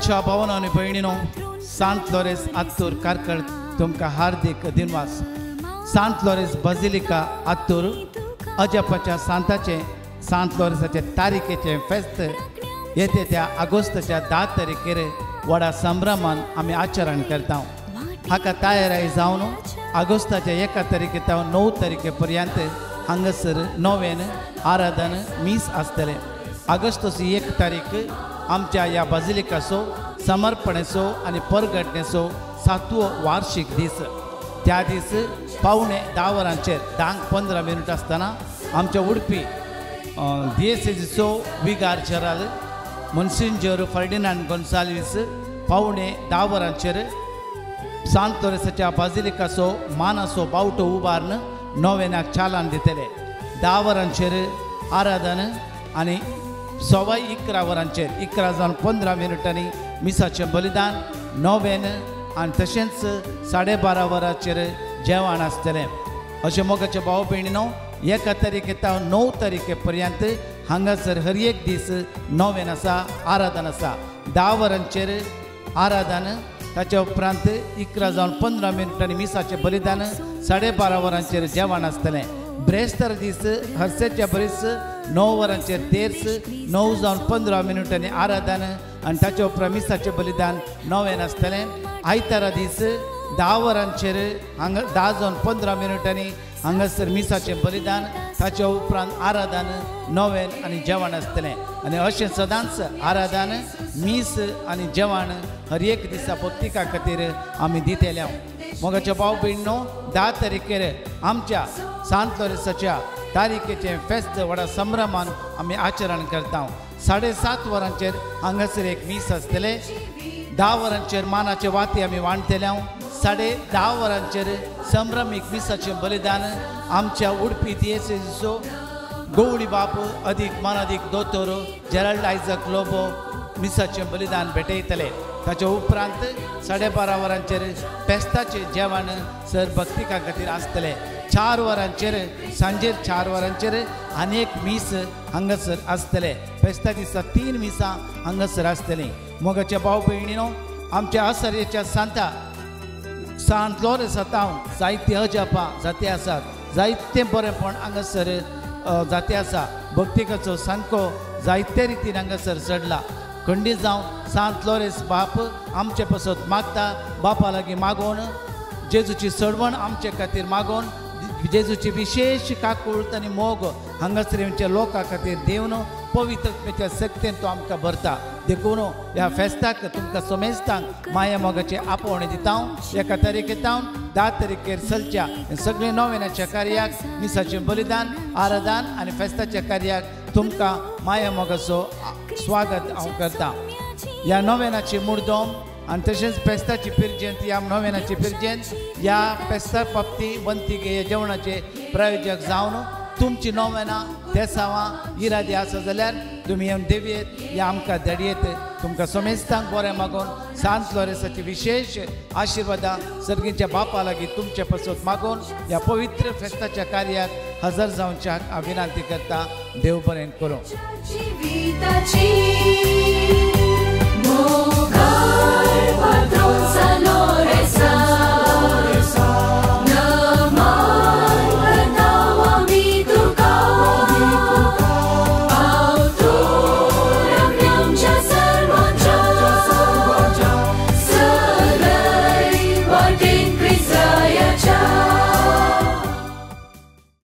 मोगाच्या भावना आणि भयणीनो सांत लॉरेस आत्तूर कारकळ तुमकां हार्दिक दिनवास। सांत लॉरेस बझिलिका आत्तूर अजपाच्या सांत लॉरेसाचे तारीखेचे फेस्त येते त्या ऑगस्टच्या 10 तारखेर व्हडा संभ्रमान आमी आचरण करता। हाका तयारी जावन ऑगस्टाच्या 1 तारखेतावन 9 तारखे पर्यंत हांगासर नोवेन आराधन मीस आसतले। ऑगस्टाची 1 तारीख आमच्या या बझिलिकाचो समर्पणेचो आनी परगटणेचो 7वो वार्षिक दीस। त्या दीस पावणे 10 वरांचेर 10:15 आसतना आमच्या उडपी दिएसेसीचो विगार जनरल मोन्सिंजर फर्डिनांड गोन्साल्वीस पावणे 10 वरांचेर सांत लॉरेसाच्या बझिलिकाचो मानाचो बावटो उबारून नोवेनाक चालन दितले। 10 वरांचेर आराधन आनी 11:15 वरांचेर 11:15 मिसाचें बलिदान नोवेन आनी तशेंच 12:30 वरांचेर जेवण आसतलें। अशें मोगाचे भाव भयणीनो 1 तारखेतावन 9 तारखे पर्यंत हांगासर हर एक दीस नोवेन आसा, आराधन आसा। 10 वरांचेर आराधन, ताच्या उपरांत 11:15 मिसाचें बलिदान, 12:30 वरांचेर जेवण आसतलें। ब्रेस्तर दीस हरसेच्या बरीस 9 वरांचेर तेर्स, 9:15 आराधन आनी ताच्या उपरांत मिसाचें बलिदान नोवेन आसतलें। आयतारा दीस 10 वरांचेर 10:15 हांगासर मिसाचें बलिदान, ताच्या उपरांत आराधन, नोवेन आनी जेवण आसतलें। आनी अशें सदांच आराधन, मीस आनी जेवण हर एक दिसा प्रत्येका खातीर आमी दितेल्या। मोगाच्या भाव भयणीनो 10 तारखेर आमच्या सांत लॉरेसाच्या तारीखेचें फेस्त व्हडा संभ्रमान आमी आचरण करता। 7:30 वरांचेर हांगासर एक मीस आसतले। 10 वरांचेर मानाचे वाती आमी वांटतल्या। 10:30 वरांचेर संभ्रमीक मिसाचें बलिदान आमच्या उडपी दिएसेसीचो गवळी बाप अदीक मानादीक दोतोर जेराल्ड आयझॅक लोबो मिसाचें बलिदान भेटयतले। ताच्या उपरांत 12:30 वरांचेर फेस्ताचें जेवण सर भक्तिका खातीर आसतलें। 4 वरांचेर सांजेर 4 वरांचेर आनी एक मीस हांगासर आसतले। फेस्ता दिसा 3 मिसां हांगासर आसतलीं। मोगाच्या भाव भयणीनो आमच्या आसरेच्या सांत लॉरेसांतावन जायती अजापां जाती आसात, जायते बरेपण हांगासर जाती आसा। भक्तिकाचो सामको जायते रितीन हांगासर चडला। खंडीत जावन सांत लॉरेस बाप आमचे पासत मागता, बापा लागीं मागोवन जेजूची सडवण आमचे खातीर मागोवन जेजूची विशेष काकूळट आनी मोग हांगासरच्या लोकां खातीर देवन पवित्रतेच्या शक्तीन तो आमकां भरता। देखून ह्या फेस्ताक तुमकां समेस्तांक माया मोगाचे आपोवणे दिता। 1 तारखेतावन 10 तारखेर चलच्या सगळे नोवेनाच्या कार्याक, मिसाचें बलिदान, आराधन आनी फेस्ताच्या कार्याक तुमकां माया मोगाचो स्वागत हांव करता। ह्या नोवेनाची मुर्दोम आनी तशेंच फेस्ताची पिरजेंत, ह्या नोवेनाची पिरजेंत, ह्या फेस्ता बाबती वंतीक हे जेवणाचे प्रायोजक जावन तुमची नोवेनां देसावां इरादी आसा जाल्यार तुमी येवन देवयेत या आमकां धाडयेत। तुमकां समेस्तांक बरें मागोवन सांत लॉरेसाची विशेष आशिर्वादां सर्गीच्या बापा लागीं तुमचे पासत मागोवन ह्या पवित्र फेस्ताच्या कार्याक हजर जावच्याक हांव विनंती करता। देव बरें करूं।